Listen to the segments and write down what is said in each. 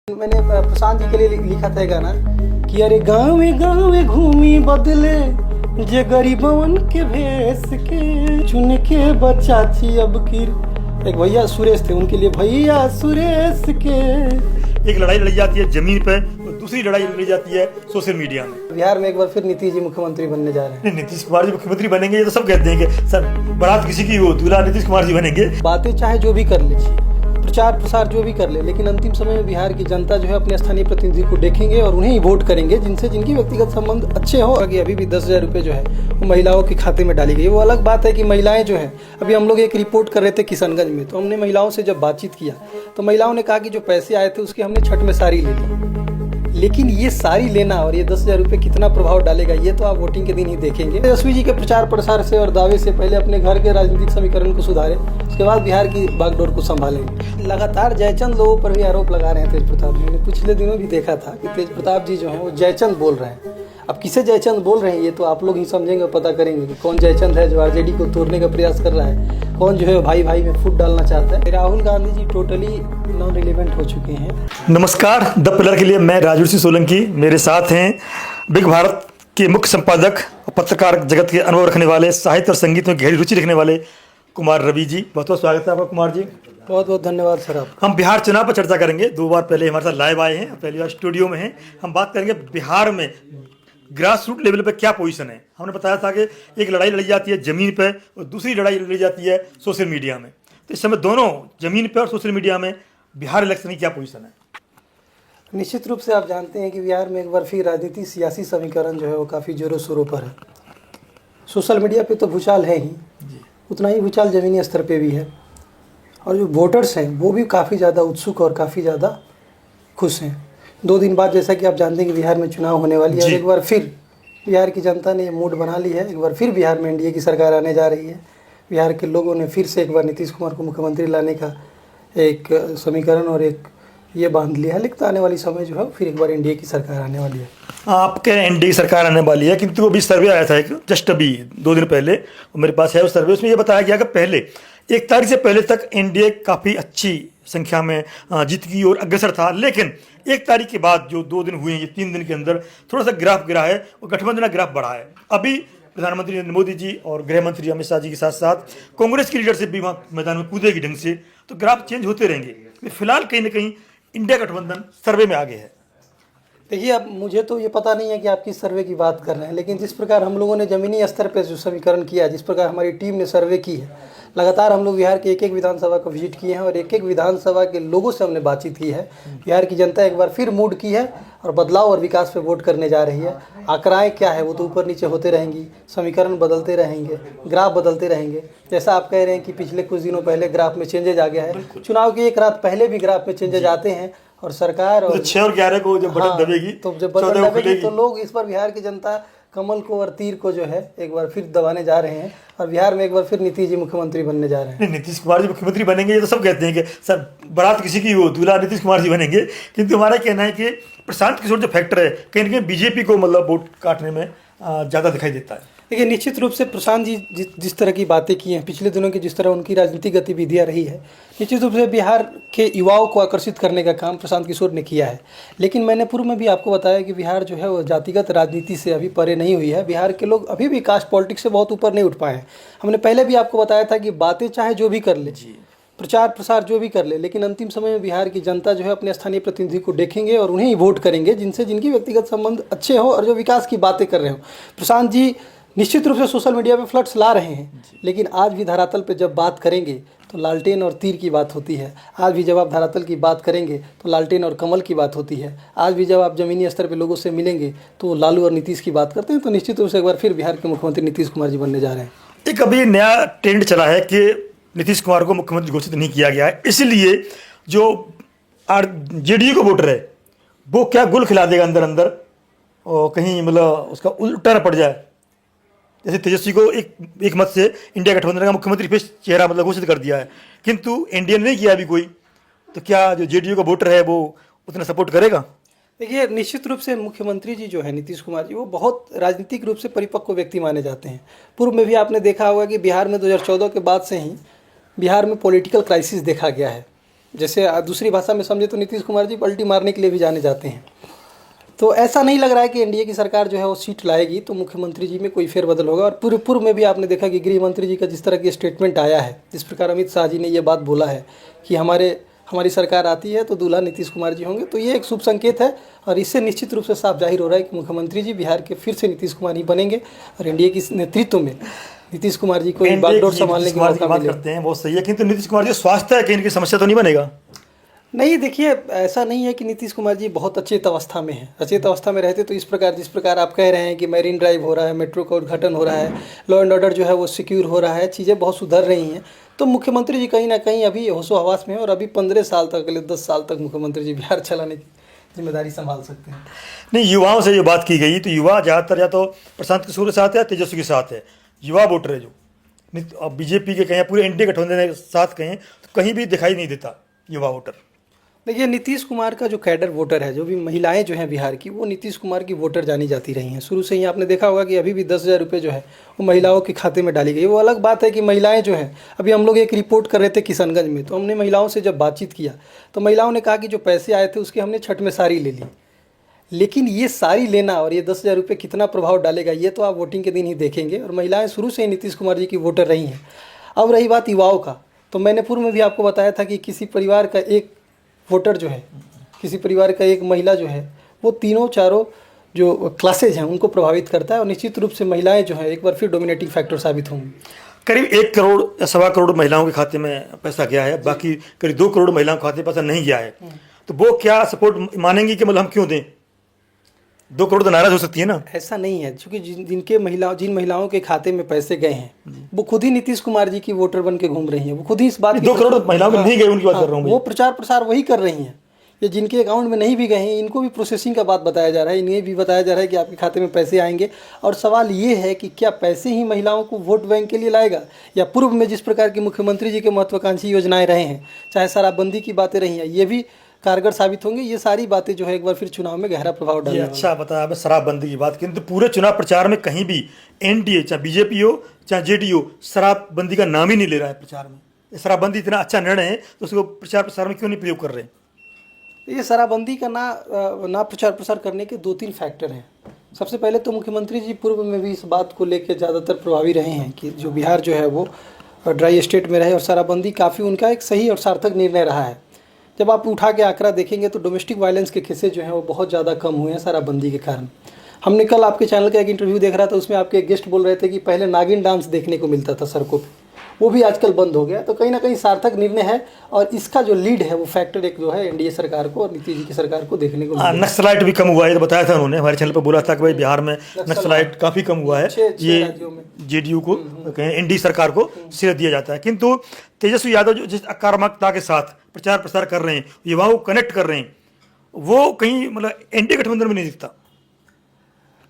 मैंने प्रशांत जी के लिए लिखा था गाना कि अरे गाँवे गाँवे घूमी बदले जे गरीबवन के भेस के चुन के बचाची अब किर। एक भैया सुरेश थे, उनके लिए भैया सुरेश के। एक लड़ाई लड़ी जाती है जमीन पे और दूसरी लड़ाई लड़ी जाती है सोशल मीडिया में। बिहार में एक बार फिर नीतीश जी मुख्यमंत्री बनने जा रहे हैं। नीतीश कुमार जी मुख्यमंत्री बनेंगे, ये तो सब कहते हैं कि सर बारात किसी की हो, दूल्हा नीतीश कुमार जी बनेंगे। बातें चाहे जो भी कर लीजिए, प्रचार प्रसार जो भी कर ले, लेकिन अंतिम समय में बिहार की जनता जो है अपने स्थानीय प्रतिनिधि को देखेंगे और उन्हें ही वोट करेंगे जिनकी व्यक्तिगत संबंध अच्छे हो। अभी भी 10,000 रुपये जो है वो महिलाओं के खाते में डाली गई। वो अलग बात है कि महिलाएं जो है, अभी हम लोग एक रिपोर्ट कर रहे थे किशनगंज में, तो हमने महिलाओं से जब बातचीत किया तो महिलाओं ने कहा कि जो पैसे आए थे उसके हमने छठ में साड़ी ले ली। लेकिन ये साड़ी लेना और ये 10,000 रुपये कितना प्रभाव डालेगा ये तो आप वोटिंग के दिन ही देखेंगे। तेजस्वी जी के प्रचार प्रसार से और दावे से पहले अपने घर के राजनीतिक समीकरण को सुधारें, उसके बाद बिहार की बागडोर को संभालेंगे। लगातार जयचंद लोगों पर भी आरोप लगा रहे हैं तेज प्रताप जी ने। पिछले दिनों भी देखा था कि तेज प्रताप जी जो है वो जयचंद बोल रहे हैं। अब किसे जयचंद बोल रहे हैं ये तो आप लोग ही समझेंगे और पता करेंगे कि कौन जयचंद है जो आरजेडी को तोड़ने का प्रयास कर रहा है, कौन जो है भाई भाई में फूट डालना चाहता है। Rahul Gandhi ji totally non relevant हो चुके हैं। नमस्कार, द पिलर के लिए मैं राजवीर सिंह सोलंकी, मेरे साथ हैं बिग भारत के मुख्य संपादक और पत्रकार जगत के अनुभव रखने वाले, साहित्य और संगीत में गहरी रुचि रखने वाले कुमार रवि जी। बहुत बहुत स्वागत है आपका कुमार जी। बहुत बहुत धन्यवाद सर आप। हम बिहार चुनाव पर चर्चा करेंगे। 2 बार पहले हमारे साथ लाइव आए हैं, पहली बार स्टूडियो में हैं। हम बात करेंगे बिहार में ग्रास रूट लेवल पे क्या पोजीशन है। हमने बताया था कि एक लड़ाई लड़ी जाती है जमीन पे और दूसरी लड़ाई लड़ी जाती है सोशल मीडिया में। तो इस समय दोनों जमीन पे और सोशल मीडिया में बिहार इलेक्शन की क्या पोजीशन है? निश्चित रूप से आप जानते हैं कि बिहार में एक बार फिर राजनीति सियासी समीकरण जो है वो काफ़ी जोरों शोरों पर है। सोशल मीडिया पे तो भूचाल है ही, उतना ही भूचाल ज़मीनी स्तर पे भी है। और जो वोटर्स हैं वो भी काफ़ी ज़्यादा उत्सुक और काफ़ी ज़्यादा खुश हैं। 2 दिन बाद जैसा कि आप जानते हैं कि बिहार में चुनाव होने वाली है और एक बार फिर बिहार की जनता ने मूड बना ली है। एक बार फिर बिहार में एनडीए की सरकार आने जा रही है। बिहार के लोगों ने फिर से एक बार नीतीश कुमार को मुख्यमंत्री लाने का एक समीकरण और एक ये बांध लिया है। लेकिन आने वाली समय जो है फिर एक बार एनडीए की सरकार आने वाली है। आपके एनडीए की सरकार आने वाली है, किंतु अभी सर्वे आया था एक जस्ट अभी 2 दिन पहले, मेरे पास है वो सर्वे। उसमें ये बताया गया कि पहले 1 तारीख से पहले तक एनडीए काफ़ी अच्छी संख्या में जीत की और अग्रसर था। लेकिन 1 तारीख के बाद जो 2 दिन हुए हैं, ये 3 दिन के अंदर थोड़ा सा ग्राफ गिरा है और गठबंधन का ग्राफ बढ़ा है। अभी प्रधानमंत्री नरेंद्र मोदी जी और गृह मंत्री अमित शाह जी के साथ साथ कांग्रेस की लीडरशिप भी वहाँ मैदान में कूदेगी ढंग से, तो ग्राफ चेंज होते रहेंगे। फिलहाल कहीं ना कहीं इंडिया गठबंधन सर्वे में आगे है। देखिए, अब मुझे तो ये पता नहीं है कि आप किस सर्वे की बात कर रहे हैं, लेकिन जिस प्रकार हम लोगों ने ज़मीनी स्तर पर जो समीकरण किया, जिस प्रकार हमारी टीम ने सर्वे की है, लगातार हम लोग बिहार के एक विधानसभा को विजिट किए हैं और एक विधानसभा के लोगों से हमने बातचीत की है। बिहार की जनता एक बार फिर मूड की है और बदलाव और विकास पे वोट करने जा रही है। आंकड़ाएँ क्या है वो तो ऊपर नीचे होते रहेंगी, समीकरण बदलते रहेंगे, ग्राफ बदलते रहेंगे। जैसा आप कह रहे हैं कि पिछले कुछ दिनों पहले ग्राफ में चेंजेज आ गया है, चुनाव की एक रात पहले भी ग्राफ में चेंजेज आते हैं और सरकार और 6 और 11 को जब बटन दबेगी, तो जब बटन दबेगी तो लोग इस बार बिहार की जनता कमल को और तीर को जो है एक बार फिर दबाने जा रहे हैं और बिहार में एक बार फिर नीतीश जी मुख्यमंत्री बनने जा रहे हैं। नीतीश कुमार जी मुख्यमंत्री बनेंगे, ये तो सब कहते हैं कि सर बारात किसी की हो, दूल्हा नीतीश कुमार जी बनेंगे। किंतु हमारा कहना है कि प्रशांत किशोर जो फैक्टर है कहीं ना कहीं बीजेपी को मतलब वोट काटने में ज़्यादा दिखाई देता है। देखिए, निश्चित रूप से प्रशांत जी जिस तरह की बातें की हैं, पिछले दिनों की जिस तरह उनकी राजनीतिक गतिविधियां रही है, निश्चित रूप से बिहार के युवाओं को आकर्षित करने का काम प्रशांत किशोर ने किया है। लेकिन मैंने पूर्व में भी आपको बताया कि बिहार जो है वो जातिगत राजनीति से अभी परे नहीं हुई है। बिहार के लोग अभी भी कास्ट पॉलिटिक्स से बहुत ऊपर नहीं उठ पाए हैं। हमने पहले भी आपको बताया था कि बातें चाहे जो भी कर ले, प्रचार प्रसार जो भी कर ले, लेकिन अंतिम समय में बिहार की जनता जो है अपने स्थानीय प्रतिनिधि को देखेंगे और उन्हें ही वोट करेंगे जिनकी व्यक्तिगत संबंध अच्छे हो और जो विकास की बातें कर रहे हो। प्रशांत जी निश्चित रूप से सोशल मीडिया पे फ्लड्स ला रहे हैं, लेकिन आज भी धरातल पे जब बात करेंगे तो लालटेन और तीर की बात होती है। आज भी जब आप धरातल की बात करेंगे तो लालटेन और कमल की बात होती है। आज भी जब आप ज़मीनी स्तर पे लोगों से मिलेंगे तो लालू और नीतीश की बात करते हैं। तो निश्चित रूप से एक बार फिर बिहार के मुख्यमंत्री नीतीश कुमार जी बनने जा रहे हैं। एक अभी नया ट्रेंड चला है कि नीतीश कुमार को मुख्यमंत्री घोषित नहीं किया गया है, इसलिए जो जेडीयू का वोटर है वो क्या गुल खिला देगा अंदर अंदर और कहीं मतलब उसका उल्टा न पड़ जाए। जैसे तेजस्वी को एक मत से इंडिया गठबंधन का मुख्यमंत्री फिर चेहरा मतलब घोषित कर दिया है, किंतु एनडीए ने नहीं किया अभी कोई, तो क्या जो जेडीयू का वोटर है वो उतना सपोर्ट करेगा? देखिए, निश्चित रूप से मुख्यमंत्री जी जो है नीतीश कुमार जी, वो बहुत राजनीतिक रूप से परिपक्व व्यक्ति माने जाते हैं। पूर्व में भी आपने देखा होगा कि बिहार में 2014 के बाद से ही बिहार में पॉलिटिकल क्राइसिस देखा गया है। जैसे दूसरी भाषा में समझे तो नीतीश कुमार जी पलटी मारने के लिए भी जाने जाते हैं। तो ऐसा नहीं लग रहा है कि एनडीए की सरकार जो है वो सीट लाएगी तो मुख्यमंत्री जी में कोई फेरबदल होगा। और पूर्व में भी आपने देखा कि गृह मंत्री जी का जिस तरह की स्टेटमेंट आया है, जिस प्रकार अमित शाह जी ने ये बात बोला है कि हमारी सरकार आती है तो दूल्हा नीतीश कुमार जी होंगे, तो ये एक शुभ संकेत है। और इससे निश्चित रूप से साफ जाहिर हो रहा है कि मुख्यमंत्री जी बिहार के फिर से नीतीश कुमार ही बनेंगे और एनडीए के नेतृत्व में नीतीश कुमार जी को बागडोर संभालने की मौका बात करते हैं, बहुत सही है। किंतु नीतीश कुमार जी स्वास्थ्य है कि इनकी समस्या तो नहीं बनेगा? नहीं, देखिए ऐसा नहीं है कि नीतीश कुमार जी बहुत अचेत अवस्था में हैं। अचेत अवस्था में रहते तो जिस प्रकार आप कह रहे हैं कि मैरीन ड्राइव हो रहा है, मेट्रो का उद्घाटन हो रहा है, लॉ एंड ऑर्डर जो है वो सिक्योर हो रहा है, चीज़ें बहुत सुधर रही हैं, तो मुख्यमंत्री जी कहीं ना कहीं अभी होशो हवास में है और अभी 15 साल तक, अगले 10 साल तक मुख्यमंत्री जी बिहार चलाने की जिम्मेदारी संभाल सकते हैं। नहीं, युवाओं से जो बात की गई तो युवा ज़्यादातर या तो प्रशांत किशोर के साथ है या तेजस्वी के साथ है। युवा वोटर है जो बीजेपी के कहें, पूरे एनडीए गठबंधन के साथ कहें तो कहीं भी दिखाई नहीं देता युवा वोटर। देखिए नीतीश कुमार का जो कैडर वोटर है, जो भी महिलाएं जो हैं बिहार की, वो नीतीश कुमार की वोटर जानी जाती रही हैं शुरू से ही। आपने देखा होगा कि अभी भी 10,000 रुपये जो है वो महिलाओं के खाते में डाली गई। वो अलग बात है कि महिलाएं जो हैं, अभी हम लोग एक रिपोर्ट कर रहे थे किशनगंज में, तो हमने महिलाओं से जब बातचीत किया तो महिलाओं ने कहा कि जो पैसे आए थे उसकी हमने छठ में साड़ी ले ली। लेकिन ये साड़ी लेना और ये 10,000 रुपये कितना प्रभाव डालेगा ये तो आप वोटिंग के दिन ही देखेंगे। और महिलाएँ शुरू से ही नीतीश कुमार जी की वोटर रही हैं। अब रही बात युवाओं का, तो मैंने पूर्व में भी आपको बताया था कि किसी परिवार का एक वोटर जो है, किसी परिवार का एक महिला जो है, वो तीनों चारों जो क्लासेज हैं उनको प्रभावित करता है। और निश्चित रूप से महिलाएं जो हैं एक बार फिर डोमिनेटिंग फैक्टर साबित होंगी। करीब 1 करोड़ या 1.25 करोड़ महिलाओं के खाते में पैसा गया है, बाकी करीब 2 करोड़ महिलाओं के खाते में पैसा नहीं गया है। तो वो क्या सपोर्ट मानेंगी कि मतलब हम क्यों दें? 2 करोड़ तो नाराज हो सकती है ना। ऐसा नहीं है, क्योंकि जिन महिलाओं के खाते में पैसे गए हैं वो खुद ही नीतीश कुमार जी की वोटर बन के घूम रही हैं। वो खुद ही इस बात 2 करोड़ महिलाओं के नहीं गए, उनकी बात कर रहा हूँ। वो प्रचार प्रसार वही कर रही हैं। ये जिनके अकाउंट में नहीं भी गए हैं इनको भी प्रोसेसिंग का बात बताया जा रहा है, इन्हें भी बताया जा रहा है कि आपके खाते में पैसे आएंगे। और सवाल ये है कि क्या पैसे ही महिलाओं को वोट बैंक के लिए लाएगा, या पूर्व में जिस प्रकार की मुख्यमंत्री जी के महत्वाकांक्षी योजनाएं रहे हैं, चाहे शराबबंदी की बातें रही हैं, ये भी कारगर साबित होंगे। ये सारी बातें जो है एक बार फिर चुनाव में गहरा प्रभाव डालेंगी। अच्छा बताया शराबबंदी की बात, किंतु पूरे चुनाव प्रचार में कहीं भी एनडीए, चाहे बीजेपी हो चाहे जेडीयू, शराबबंदी का नाम ही नहीं ले रहा है प्रचार में। शराबबंदी इतना अच्छा निर्णय है तो उसको प्रचार प्रसार में क्यों नहीं प्रयोग कर रहे हैं? ये शराबबंदी का ना प्रचार प्रसार करने के 2-3 फैक्टर हैं। सबसे पहले तो मुख्यमंत्री जी पूर्व में भी इस बात को लेकर ज़्यादातर प्रभावी रहे हैं कि जो बिहार जो है वो ड्राई स्टेट में रहे, और शराबबंदी काफ़ी उनका एक सही और सार्थक निर्णय रहा है। जब आप उठा के आंकड़ा देखेंगे तो डोमेस्टिक वायलेंस के केसेस जो हैं वो बहुत ज़्यादा कम हुए हैं शराबबंदी के कारण। हमने कल आपके चैनल का एक इंटरव्यू देख रहा था, उसमें आपके एक गेस्ट बोल रहे थे कि पहले नागिन डांस देखने को मिलता था सड़कों पे, वो भी आजकल बंद हो गया। तो कहीं ना कहीं सार्थक निर्णय है, और इसका जो लीड है वो फैक्टर एक जो है एनडीए सरकार को और नीतीश जी की सरकार को देखने को मिला। नक्सलाइट भी कम हुआ है, तो बताया था उन्होंने, हमारे चैनल पर बोला था कि भाई बिहार में नक्सलाइट काफ़ी कम हुआ है। ये जेडीयू को एनडीए सरकार को श्रेय दिया जाता है। किंतु तेजस्वी यादव जो जिस आक्रामकता के साथ प्रचार प्रसार कर रहे हैं, युवाओं को कनेक्ट कर रहे हैं, वो कहीं मतलब एनडीए गठबंधन में नहीं दिखता।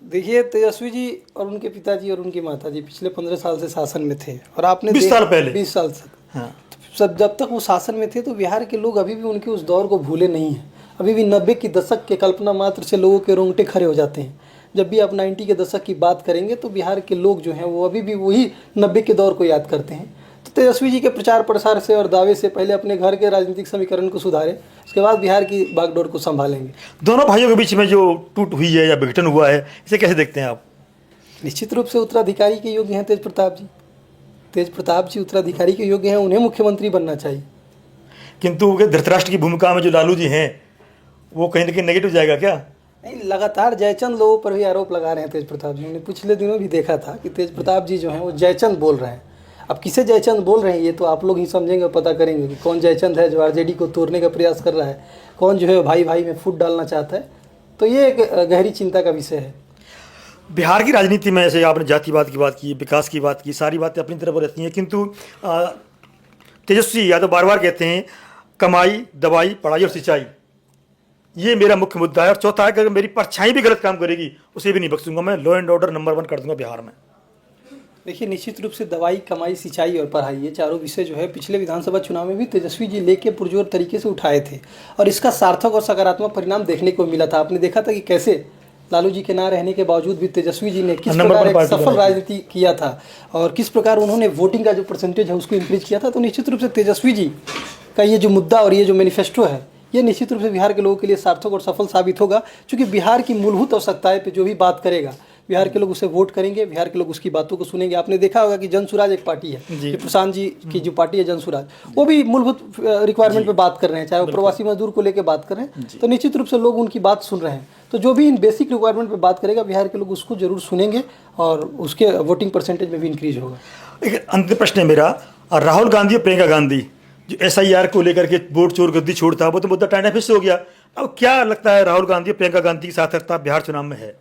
देखिए तेजस्वी जी और उनके पिताजी और उनकी माताजी पिछले 15 साल से शासन में थे, और आपने 20 साल पहले 20 साल तक, हाँ, सब जब तक वो शासन में थे तो बिहार के लोग अभी भी उनके उस दौर को भूले नहीं हैं। अभी भी 90 के दशक के कल्पना मात्र से लोगों के रोंगटे खड़े हो जाते हैं। जब भी आप 90 के दशक की बात करेंगे तो बिहार के लोग जो हैं वो अभी भी वही 90 के दौर को याद करते हैं। तो तेजस्वी जी के प्रचार प्रसार से और दावे से पहले अपने घर के राजनीतिक समीकरण को सुधारें, उसके बाद बिहार की बागडोर को संभालेंगे। दोनों भाइयों के बीच में जो टूट हुई है या विघटन हुआ है, इसे कैसे देखते हैं आप? निश्चित रूप से उत्तराधिकारी के योग्य हैं तेज प्रताप जी। तेज प्रताप जी उत्तराधिकारी के योग्य हैं, उन्हें मुख्यमंत्री बनना चाहिए। किंतु धृतराष्ट्र की भूमिका में जो लालू जी हैं वो कहीं ना कहीं नेगेटिव जाएगा क्या? नहीं, लगातार जयचंद लोगों पर भी आरोप लगा रहे हैं तेज प्रताप जी। हमने पिछले दिनों भी देखा था कि तेज प्रताप जी जो हैं वो जयचंद बोल रहे हैं। अब किसे जयचंद बोल रहे हैं ये तो आप लोग ही समझेंगे और पता करेंगे कि कौन जयचंद है जो आरजेडी को तोड़ने का प्रयास कर रहा है, कौन जो है भाई भाई में फूट डालना चाहता है। तो ये एक गहरी चिंता का विषय है। बिहार की राजनीति में ऐसे आपने जातिवाद की बात की, विकास की बात की, सारी बातें अपनी तरफ रहती हैं, किंतु तेजस्वी यादव बार बार कहते हैं कमाई, दवाई, पढ़ाई और सिंचाई, ये मेरा मुख्य मुद्दा है। और चौथा है कि अगर मेरी परछाई भी गलत काम करेगी उसे भी नहीं बख्शूंगा, मैं लॉ एंड ऑर्डर नंबर 1 कर दूंगा बिहार में। देखिए निश्चित रूप से दवाई, कमाई, सिंचाई और पढ़ाई, ये चारों विषय जो है पिछले विधानसभा चुनाव में भी तेजस्वी जी लेके पुरजोर तरीके से उठाए थे, और इसका सार्थक और सकारात्मक परिणाम देखने को मिला था। आपने देखा था कि कैसे लालू जी के ना रहने के बावजूद भी तेजस्वी जी ने किस नंबर प्रकार पर एक पार्टी सफल बनाई। राजनीति किया था और किस प्रकार उन्होंने वोटिंग का जो परसेंटेज है उसको इंक्रीज किया था, तो निश्चित रूप से तेजस्वी जी का ये जो मुद्दा और ये जो मैनिफेस्टो है, ये निश्चित रूप से बिहार के लोगों के लिए सार्थक और सफल साबित होगा, क्योंकि बिहार की मूलभूत आवश्यकताएं पे जो भी बात करेगा बिहार के लोग उसे वोट करेंगे, बिहार के लोग उसकी बातों को सुनेंगे। आपने देखा होगा कि जनसुराज एक पार्टी है, जी। कि प्रशांत जी की जो पार्टी है जनसुराज, वो भी मूलभूत रिक्वायरमेंट पे बात कर रहे हैं, चाहे वो प्रवासी मजदूर को लेकर बात कर रहे हैं, तो निश्चित रूप से लोग उनकी बात सुन रहे हैं। तो जो भी इन बेसिक रिक्वायरमेंट पे बात करेगा बिहार के लोग उसको जरूर सुनेंगे और उसके वोटिंग परसेंटेज में भी इंक्रीज होगा। एक अंतिम प्रश्न है मेरा, राहुल गांधी और प्रियंका गांधी जो SIR को लेकर के वोट चोर गद्दी छोड़ता, वो तो मुद्दा टाइम फिर से हो गया। अब क्या लगता है राहुल गांधी और प्रियंका गांधी की सार्थकता बिहार चुनाव में है?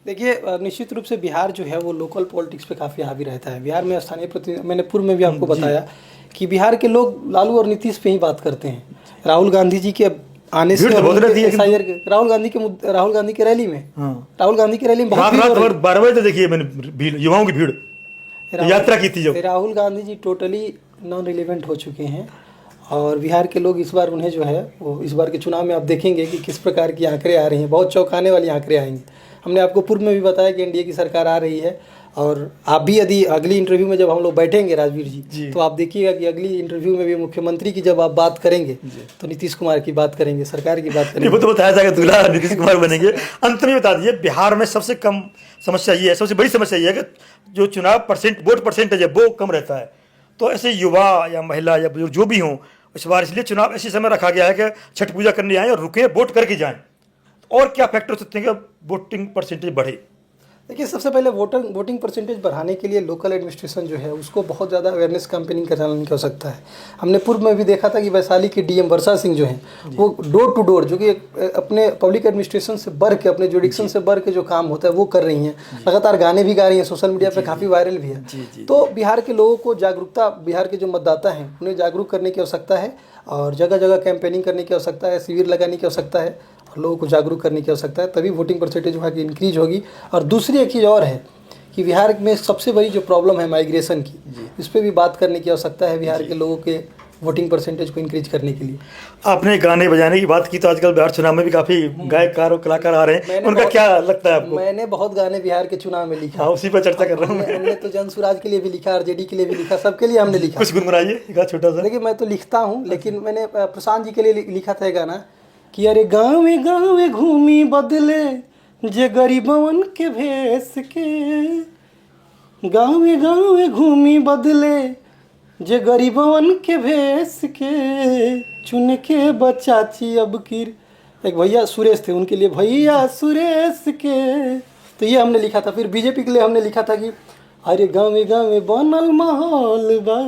देखिए, निश्चित रूप से बिहार जो है वो लोकल पॉलिटिक्स पे काफ़ी हावी रहता है। बिहार में स्थानीय प्रतिनिधि, मैंने पूर्व में भी आपको बताया कि बिहार के लोग लालू और नीतीश पे ही बात करते हैं। राहुल गांधी जी के आने से भीड़ तो बहुत रहती है SIR के राहुल गांधी की रैली में, राहुल गांधी की रैली में बहुत भीड़ हो रही है। 12 बजे देखिए मैंने युवाओं की भीड़ यात्रा की थी। जब Rahul Gandhi ji totally non relevant हो चुके हैं और बिहार के लोग इस बार उन्हें जो है वो इस बार के चुनाव में आप देखेंगे कि किस प्रकार की आंकड़े आ रही हैं, बहुत चौंकाने वाली आंकड़े आएंगे। हमने आपको पूर्व में भी बताया कि NDA की सरकार आ रही है और आप भी यदि अगली इंटरव्यू में जब हम लोग बैठेंगे राजवीर जी, तो आप देखिएगा कि अगली इंटरव्यू में भी मुख्यमंत्री की जब आप बात करेंगे तो नीतीश कुमार की बात करेंगे, सरकार की बात करेंगे। वो तो बताया जाएगा दूल्हा नीतीश कुमार बनेंगे। अंत में बता दीजिए, बिहार में सबसे कम समस्या ये है, सबसे बड़ी समस्या ये है कि जो चुनाव वोट परसेंटेज है वो कम रहता है। तो ऐसे युवा या महिला या बुजुर्ग जो भी हों, इस बार इसलिए चुनाव ऐसे समय रखा गया है कि छठ पूजा करने आए और रुके, वोट करके जाएं। और क्या फैक्टर हो सकते हैं कि वोटिंग परसेंटेज बढ़े? देखिए, सबसे पहले वोटिंग परसेंटेज बढ़ाने के लिए लोकल एडमिनिस्ट्रेशन जो है उसको बहुत ज़्यादा अवेयरनेस कैंपेनिंग कराने की आवश्यकता है। हमने पूर्व में भी देखा था कि वैशाली की DM वर्षा सिंह जो हैं वो डोर टू डोर, जो कि अपने पब्लिक एडमिनिस्ट्रेशन से बढ़ के, अपने जुडिक्शन से बढ़ के जो काम होता है वो कर रही हैं। लगातार गाने भी गा रही हैं, सोशल मीडिया पे काफ़ी वायरल भी है। तो बिहार के लोगों को जागरूकता, बिहार के जो मतदाता हैं उन्हें जागरूक करने की आवश्यकता है और जगह जगह कैंपेनिंग करने की आवश्यकता है, शिविर लगाने की आवश्यकता है और लोगों को जागरूक करने की आवश्यकता है, तभी वोटिंग परसेंटेज वहाँ की इंक्रीज होगी। और दूसरी एक चीज़ और है कि बिहार में सबसे बड़ी जो प्रॉब्लम है माइग्रेशन की, इस पर भी बात करने की आवश्यकता है बिहार के लोगों के वोटिंग परसेंटेज को इंक्रीज करने के लिए। आपने गाने बजाने की बात की, तो आजकल बिहार चुनाव में भी काफी गायककार और कलाकार आ रहे हैं, उनका क्या लगता है आपको? मैंने बहुत गाने बिहार के चुनाव में लिखा। उसी पर चर्चा कर रहा हूँ। हमने तो जनसुराज के लिए भी लिखा, RJD के लिए भी लिखा, सबके लिए हमने लिखा। कुछ गुनगुनाइए एक छोटा सा। देखिए, मैं तो लिखता हूँ, लेकिन मैंने प्रशांत जी के लिए लिखा था गाना कि अरे गाँवे गाँवे घूमी बदले जे गरीबवन के भेस के, गाँवे गाँवे घूमी बदले जे गरीबवन के भेस के, चुन के बचाची अब किर। एक भैया सुरेश थे, उनके लिए भैया सुरेश के, तो ये हमने लिखा था। फिर BJP के लिए हमने लिखा था कि अरे गाँवे गाँवे बनल माहौल बा,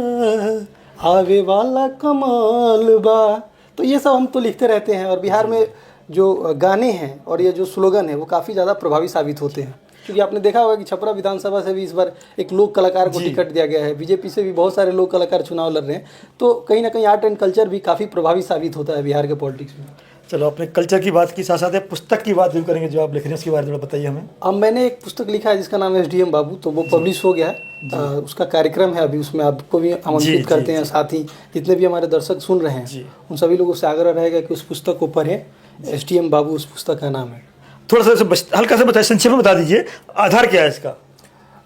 आवे वाला कमाल बा। तो ये सब हम तो लिखते रहते हैं और बिहार में जो गाने हैं और ये जो स्लोगन है वो काफ़ी ज़्यादा प्रभावी साबित होते हैं। क्योंकि आपने देखा होगा कि छपरा विधानसभा से भी इस बार एक लोक कलाकार को टिकट दिया गया है, BJP से भी बहुत सारे लोक कलाकार चुनाव लड़ रहे हैं। तो कहीं ना कहीं आर्ट एंड कल्चर भी काफ़ी प्रभावी साबित होता है बिहार के पॉलिटिक्स में। चलो, अपने कल्चर की बात की, साथ साथ पुस्तक की बात जरूर करेंगे जो आप लिख रहे हैं, उसके बारे में थोड़ा बताइए हमें। अब मैंने एक पुस्तक लिखा है जिसका नाम है SDM बाबू, तो वो पब्लिश हो गया है। उसका कार्यक्रम है अभी, उसमें आपको भी आमंत्रित करते हैं, साथ ही जितने भी हमारे दर्शक सुन रहे हैं उन सभी लोगों से आग्रह रहेगा कि उस पुस्तक को पढ़ें। SDM बाबू उस पुस्तक का नाम है। थोड़ा सा हल्का सा बताइए, संक्षेप में बता दीजिए, आधार क्या है इसका?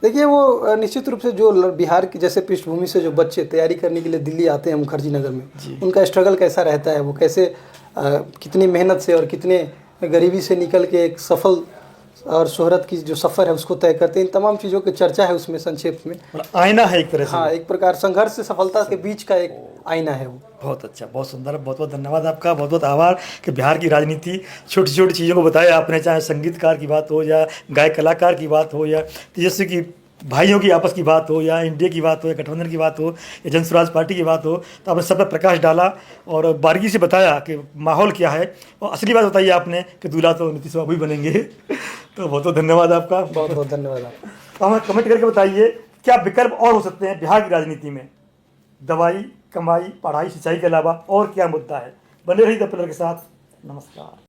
देखिए, वो निश्चित रूप से जो बिहार की जैसे पृष्ठभूमि से जो बच्चे तैयारी करने के लिए दिल्ली आते हैं मुखर्जी नगर में, उनका स्ट्रगल कैसा रहता है, वो कैसे कितनी मेहनत से और कितने गरीबी से निकल के एक सफल और शोहरत की जो सफ़र है उसको तय करते हैं। इन तमाम चीज़ों की चर्चा है उसमें संक्षेप में। आईना है एक तरह से। हाँ, एक प्रकार संघर्ष से सफलता के बीच का एक आईना है वो। बहुत अच्छा, बहुत सुंदर, बहुत बहुत धन्यवाद आपका, बहुत बहुत आभार कि बिहार की राजनीति छोटी छोटी चीज़ों को बताया आपने, चाहे संगीतकार की बात हो या गायक कलाकार की बात हो या तेजस्वी की भाइयों की आपस की बात हो या इंडिया की बात हो या गठबंधन की बात हो या जनसुराज पार्टी की बात हो, तो आपने सब पर प्रकाश डाला और बारीकी से बताया कि माहौल क्या है। और असली बात बताइए आपने कि दूल्हा तो नीतीश बाबू ही बनेंगे। तो बहुत बहुत धन्यवाद आपका। बहुत बहुत धन्यवाद आपका। तो हमें कमेंट करके बताइए क्या विकल्प और हो सकते हैं बिहार की राजनीति में, दवाई, कमाई, पढ़ाई, सिंचाई के अलावा और क्या मुद्दा है। बने रहिए द पिलर के साथ। नमस्कार।